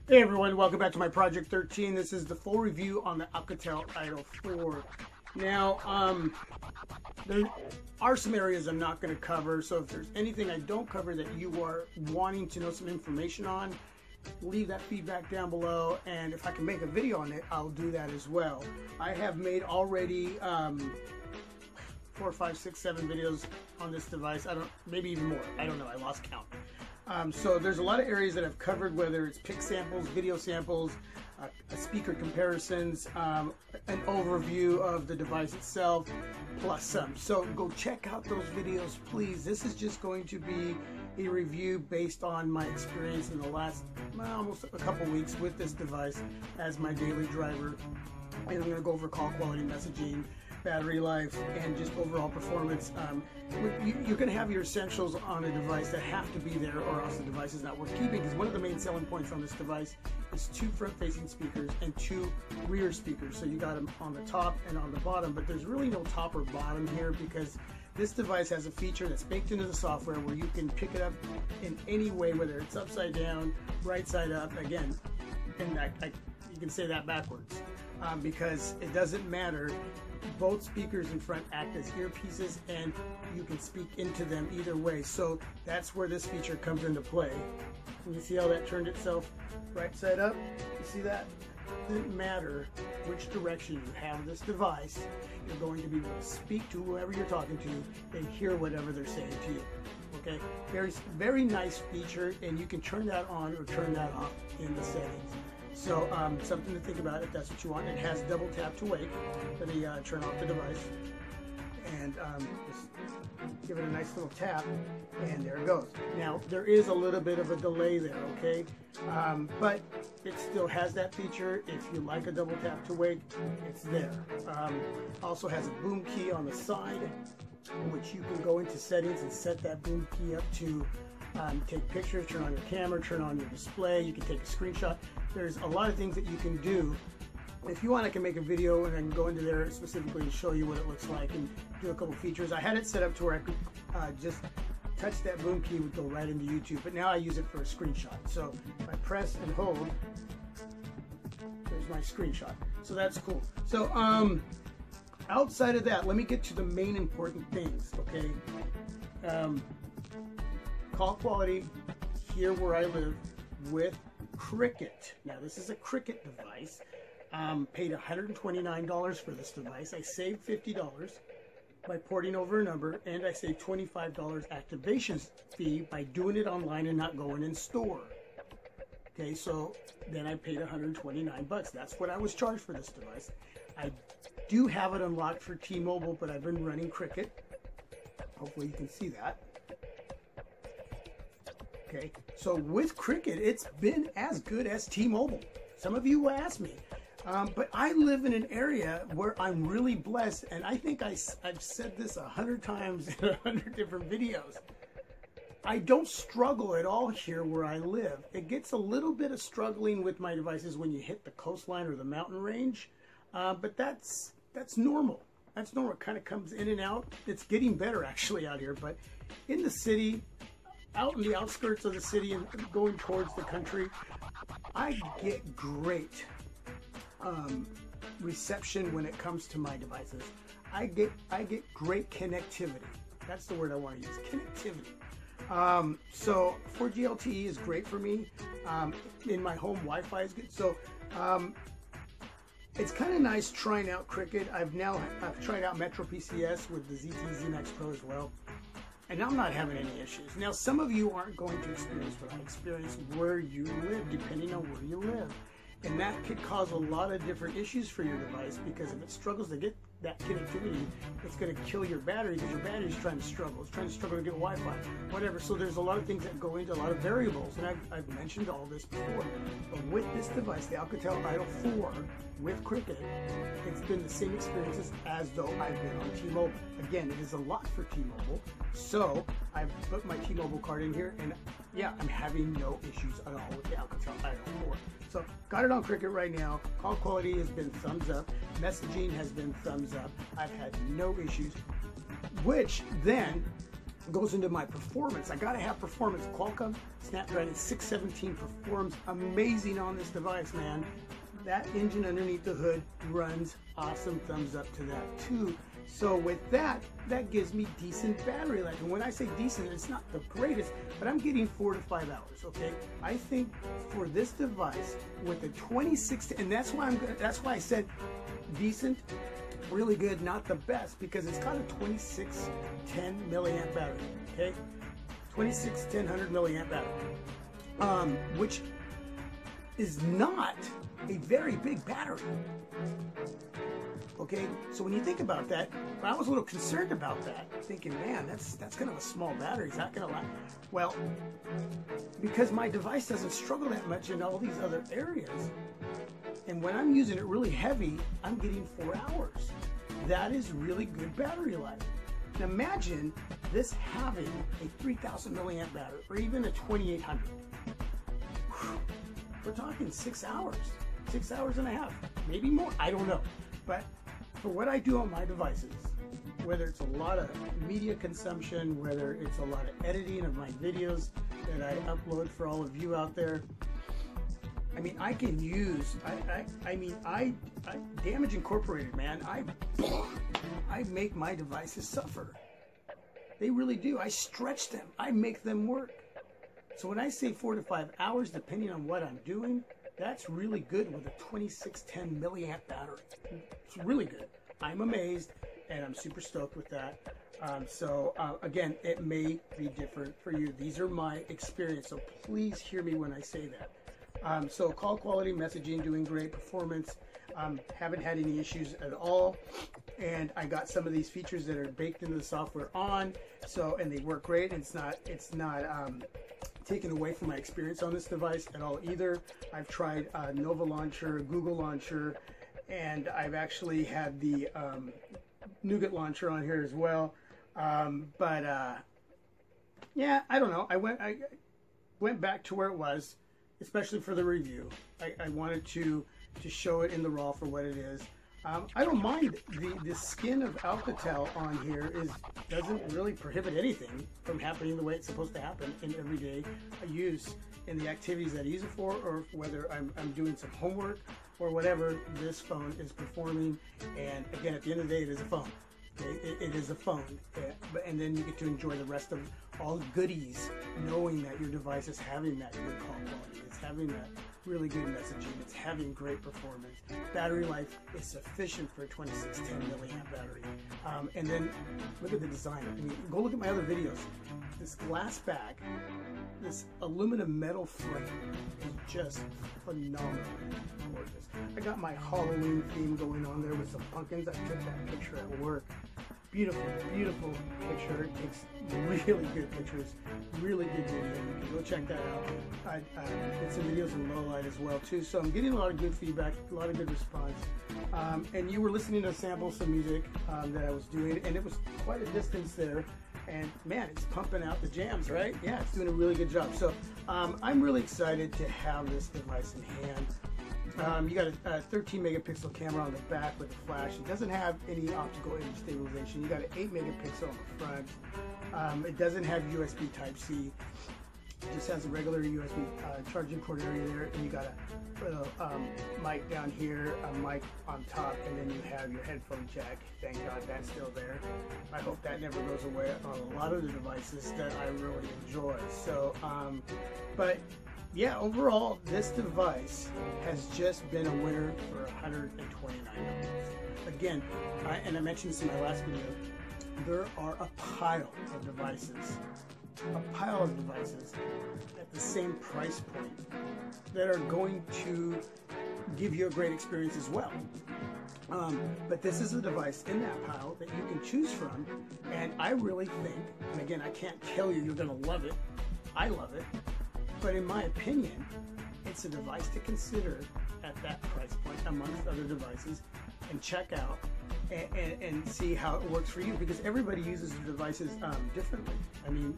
Hey everyone, welcome back to my Project 13. This is the full review on the Alcatel Idol 4. Now, there are some areas I'm not going to cover, so if there's anything I don't cover that you are wanting to know some information on, leave that feedback down below, and if I can make a video on it, I'll do that as well. I have made already 4, 5, 6, 7 videos on this device. Maybe even more. I don't know. I lost count. So there's a lot of areas that I've covered, whether it's pic samples, video samples, speaker comparisons, an overview of the device itself, plus some. So go check out those videos, please. This is just going to be a review based on my experience in the last almost a couple weeks with this device as my daily driver. And I'm going to go over call quality, messaging, battery life, and just overall performance. You're going to have your essentials on a device that have to be there, or else the device is not worth keeping, because one of the main selling points on this device is 2 front-facing speakers and 2 rear speakers. So you got them on the top and on the bottom, but there's really no top or bottom here, because this device has a feature that's baked into the software where you can pick it up in any way, whether it's upside down, right side up, again, and you can say that backwards, because it doesn't matter. Both speakers in front act as earpieces, and you can speak into them either way. So that's where this feature comes into play. And you see how that turned itself right side up? You see that? It doesn't matter which direction you have this device, you're going to be able to speak to whoever you're talking to and hear whatever they're saying to you. Okay, very nice feature, and you can turn that on or turn that off in the settings. So something to think about if that's what you want. It has double tap to wake. Let me turn off the device, and just give it a nice little tap, and there it goes. Now there is a little bit of a delay there, okay, but it still has that feature. If you like a double tap to wake, it's there. Also has a boom key on the side, which you can go into settings and set that boom key up to take pictures, turn on your camera, turn on your display. You can take a screenshot. There's a lot of things that you can do. If you want, I can make a video and I can go into there specifically and show you what it looks like and do a couple features. I had it set up to where I could just touch that boom key, would go right into YouTube, but now I use it for a screenshot. So if I press and hold, there's my screenshot. So that's cool. So outside of that, let me get to the main important things, okay? Call quality here where I live with Cricket. Now this is a Cricket device. Paid $129 for this device. I saved $50 by porting over a number, and I saved $25 activation fee by doing it online and not going in store. Okay, so then I paid $129. That's what I was charged for this device. I do have it unlocked for T-Mobile, but I've been running Cricket. Hopefully you can see that. Okay, so with Cricket, it's been as good as T-Mobile. Some of you will ask me, but I live in an area where I'm really blessed, and I think I've said this 100 times in 100 different videos. I don't struggle at all here where I live. It gets a little bit of struggling with my devices when you hit the coastline or the mountain range, but that's normal. That's normal. It kind of comes in and out. It's getting better actually out here, but in the city, out in the outskirts of the city and going towards the country, I get great reception when it comes to my devices. I get great connectivity. That's the word I want to use, connectivity. So 4G LTE is great for me. In my home, Wi-Fi is good. So it's kind of nice trying out Cricket. I've tried out Metro PCS with the ZT Max Pro as well, and I'm not having any issues. Now, some of you aren't going to experience what I experienced where you live, depending on where you live. And that could cause a lot of different issues for your device, because if it struggles to get that connectivity, it's going to kill your battery, because your battery is trying to struggle. It's trying to struggle to get Wi-Fi, whatever. So there's a lot of things that go into a lot of variables, and I've mentioned all this before. But with this device, the Alcatel Idol 4 with Cricket, it's been the same experiences as though I've been on T-Mobile. Again, it is a lot for T-Mobile, so I've put my T-Mobile card in here, and yeah, I'm having no issues at all with the Alcatel Idol 4. So got it on Cricket right now. Call quality has been thumbs up. Messaging has been thumbs up. I've had no issues, which then goes into my performance. I gotta have performance. Qualcomm Snapdragon 617 performs amazing on this device, man. That engine underneath the hood runs awesome. Thumbs up to that too. So with that, that gives me decent battery life. And when I say decent, it's not the greatest, but I'm getting 4 to 5 hours. Okay, I think for this device with the 26, and that's why I said decent, really good, not the best, because it's got a 2610 milliamp battery. Okay, 2610 milliamp battery, which is not a very big battery. Okay, so when you think about that, I was a little concerned about that, thinking, man, that's kind of a small battery. Is that going to last? Well, because my device doesn't struggle that much in all these other areas, and when I'm using it really heavy, I'm getting 4 hours. That is really good battery life. Now imagine this having a 3000 milliamp battery, or even a 2800. We're talking 6 hours, 6 hours and a half, maybe more, I don't know. But for what I do on my devices, whether it's a lot of media consumption, whether it's a lot of editing of my videos that I upload for all of you out there, I mean, I can use, I Damage Incorporated, man, I make my devices suffer. They really do. I stretch them. I make them work. So when I say 4 to 5 hours, depending on what I'm doing, that's really good with a 2610 milliamp battery. It's really good. I'm amazed, and I'm super stoked with that. Again, it may be different for you. These are my experience, so please hear me when I say that. So call quality, messaging, doing great, performance. Haven't had any issues at all, and I got some of these features that are baked into the software on, and they work great. And it's not taken away from my experience on this device at all either. I've tried Nova Launcher, Google Launcher, and I've actually had the Nougat Launcher on here as well. Yeah, I don't know. I went back to where it was, especially for the review. I wanted to show it in the raw for what it is. I don't mind the skin of Alcatel on here doesn't really prohibit anything from happening the way it's supposed to happen in everyday use in the activities that I use it for, or whether I'm doing some homework or whatever. This phone is performing, and again, at the end of the day, it is a phone. It is a phone, and then you get to enjoy the rest of all the goodies, knowing that your device is having that good call quality, it's having that really good messaging, it's having great performance. Battery life is sufficient for a 2610 milliamp battery. And then look at the design. I mean, go look at my other videos. This glass back, this aluminum metal frame is just phenomenal, gorgeous. I got my Halloween theme going on there with some pumpkins. I took that picture at work. Beautiful, beautiful picture. It takes really good pictures, really good video. You can go check that out. I did some videos in low light as well too. So I'm getting a lot of good feedback, a lot of good response. And you were listening to samples of music that I was doing, and it was quite a distance there. And man, it's pumping out the jams, right? Yeah, it's doing a really good job. So I'm really excited to have this device in hand. You got a 13 megapixel camera on the back with a flash. It doesn't have any optical image stabilization. You got an 8 megapixel on the front. It doesn't have USB Type-C. It just has a regular USB charging port area there, and you got a mic down here, a mic on top, and then you have your headphone jack. Thank God that's still there. I hope that never goes away on a lot of the devices that I really enjoy. So, but yeah, overall, this device has just been a winner for $129. Again, and I mentioned this in my last video, there are a pile of devices at the same price point that are going to give you a great experience as well. But this is a device in that pile that you can choose from, and I really think, and again, I can't tell you you're going to love it. I love it. But in my opinion, it's a device to consider at that price point amongst other devices, and check out and see how it works for you, because everybody uses the devices differently. I mean,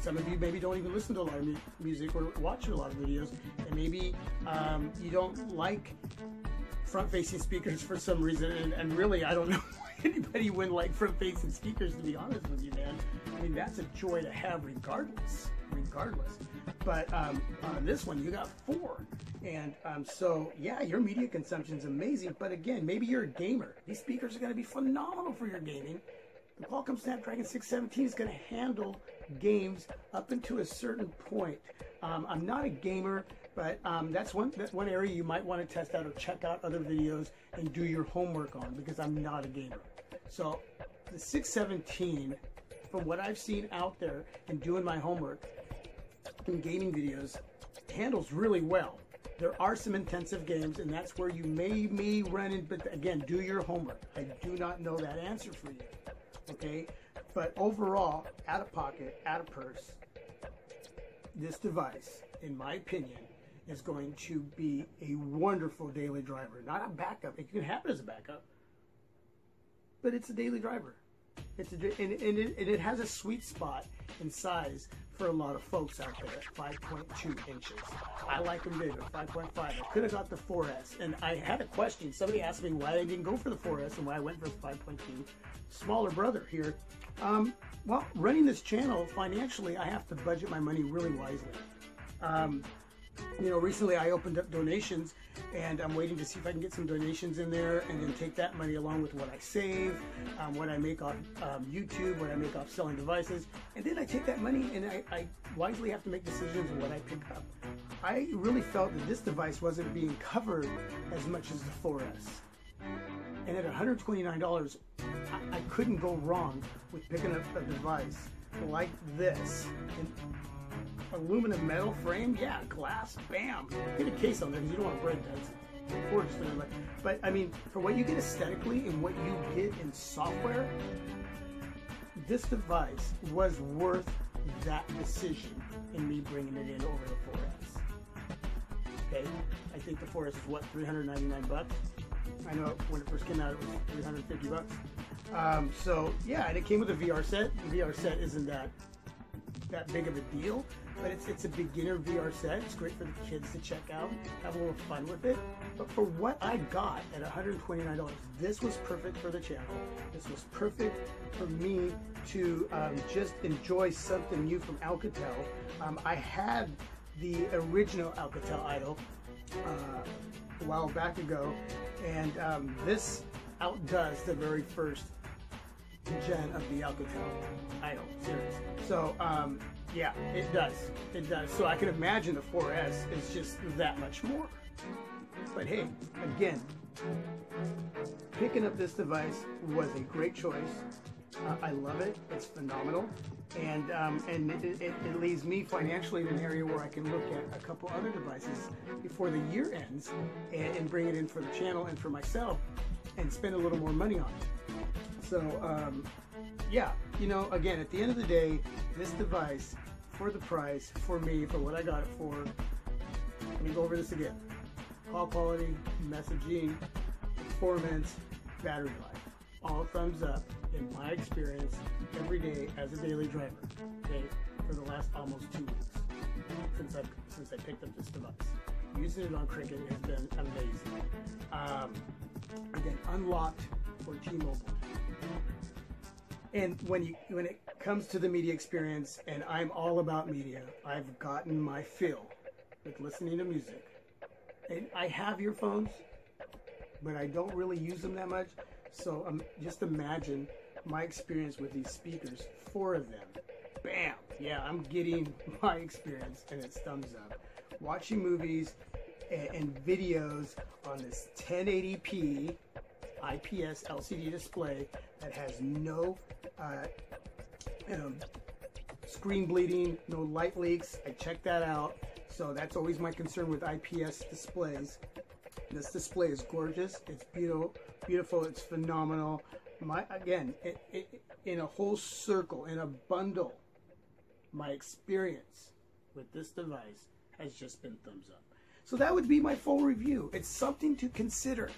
some of you maybe don't even listen to a lot of music or watch a lot of videos, and maybe you don't like front-facing speakers for some reason, and really I don't know why anybody wouldn't like front-facing speakers, to be honest with you, man. I mean, that's a joy to have regardless. But on this one, you got 4. And so, yeah, your media consumption is amazing. But again, maybe you're a gamer. These speakers are going to be phenomenal for your gaming. The Qualcomm Snapdragon 617 is going to handle games up into a certain point. I'm not a gamer, but that's one area you might want to test out or check out other videos and do your homework on, because I'm not a gamer. So the 617, from what I've seen out there and doing my homework in gaming videos, handles really well. There are some intensive games, and that's where you may run in, but again, do your homework. I do not know that answer for you, okay? But overall, out of pocket, out of purse, this device, in my opinion, is going to be a wonderful daily driver. Not a backup. It can happen as a backup, but it's a daily driver. And it has a sweet spot in size for a lot of folks out there at 5.2 inches. I like them bigger, 5.5. I could have got the 4S. And I had a question. Somebody asked me why I didn't go for the 4S and why I went for the 5.2. Smaller brother here. Well, running this channel financially, I have to budget my money really wisely. You know, recently I opened up donations, and I'm waiting to see if I can get some donations in there and then take that money along with what I save, what I make off YouTube, what I make off selling devices, and then I take that money and I wisely have to make decisions on what I pick up. I really felt that this device wasn't being covered as much as the 4S. And at $129, I couldn't go wrong with picking up a device like this. And aluminum metal frame, yeah, glass, bam. Get a case on there because you don't want to break that. Unfortunately, but I mean, for what you get aesthetically and what you get in software, this device was worth that decision in me bringing it in over the 4S. Okay, I think the 4S is what, $399? I know when it first came out it was $350. So yeah, and it came with a VR set. The VR set isn't that big of a deal, but it's a beginner VR set. It's great for the kids to check out, have a little fun with it. But for what I got at $129, this was perfect for the channel. This was perfect for me to just enjoy something new from Alcatel. I had the original Alcatel Idol a while back ago, and this outdoes the very first gen of the Alcatel Idol series. So yeah, it does. So I can imagine the 4S is just that much more. But hey, again, picking up this device was a great choice. I love it. It's phenomenal, and it leaves me financially in an area where I can look at a couple other devices before the year ends and bring it in for the channel and for myself and spend a little more money on it. So yeah, you know, again, at the end of the day, this device, for the price, for me, for what I got it for, let me go over this again. Call quality, messaging, performance, battery life. All thumbs up in my experience every day as a daily driver, okay, for the last almost 2 weeks since I picked up this device. Using it on Cricket has been amazing. Again, unlocked for T-Mobile. And when it comes to the media experience, and I'm all about media, I've gotten my fill with listening to music. And I have earphones, but I don't really use them that much. So just imagine my experience with these speakers, 4 of them. Bam! Yeah, I'm getting my experience, and it's thumbs up. Watching movies and videos on this 1080p IPS LCD display that has no screen bleeding, no light leaks. I checked that out. So that's always my concern with IPS displays. This display is gorgeous. It's beautiful. It's phenomenal. Again, in a whole circle, in a bundle, my experience with this device has just been thumbs up. So that would be my full review. It's something to consider,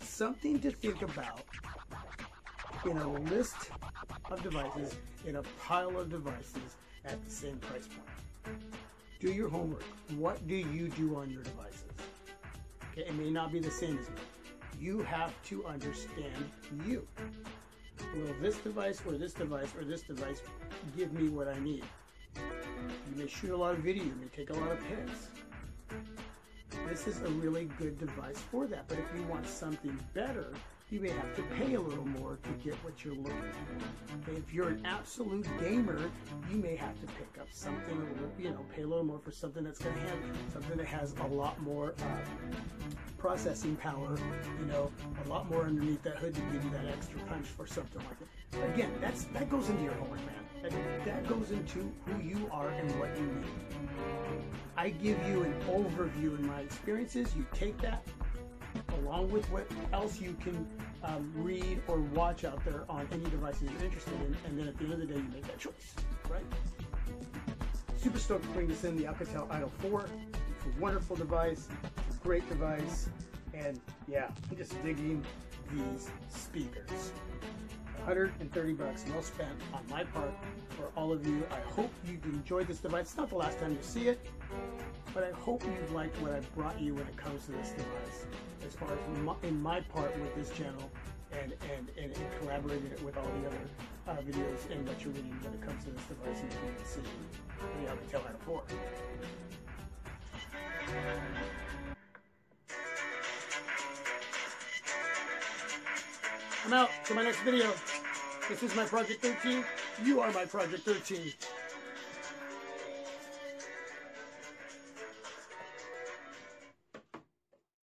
something to think about in a list of devices, in a pile of devices at the same price point. Do your homework. What do you do on your devices? Okay, it may not be the same as me. You have to understand you. Will this device or this device or this device give me what I need? You may shoot a lot of video, you may take a lot of pics. This is a really good device for that, but if you want something better, you may have to pay a little more to get what you're looking for. Okay, if you're an absolute gamer, you may have to pick up something, a little, you know, pay a little more for something that's going to have something that has a lot more processing power, you know, a lot more underneath that hood to give you that extra punch for something like it. Again, that goes into your homework, man. That goes into who you are and what you need. I give you an overview in my experiences. You take that along with what else you can read or watch out there on any devices you're interested in, and then at the end of the day, you make that choice, right? Super stoked to bring this in, the Alcatel Idol 4. It's a wonderful device, it's a great device, and yeah, I'm just digging these speakers. $130 well spent on my part for all of you. I hope you've enjoyed this device. It's not the last time you see it, but I hope you've liked what I've brought you when it comes to this device, as far as in my part with this channel, and collaborating it with all the other videos and what you're reading when it comes to this device and making a decision for the Alcatel Idol 4. I'm out to my next video. This is my Project 13. You are my Project 13.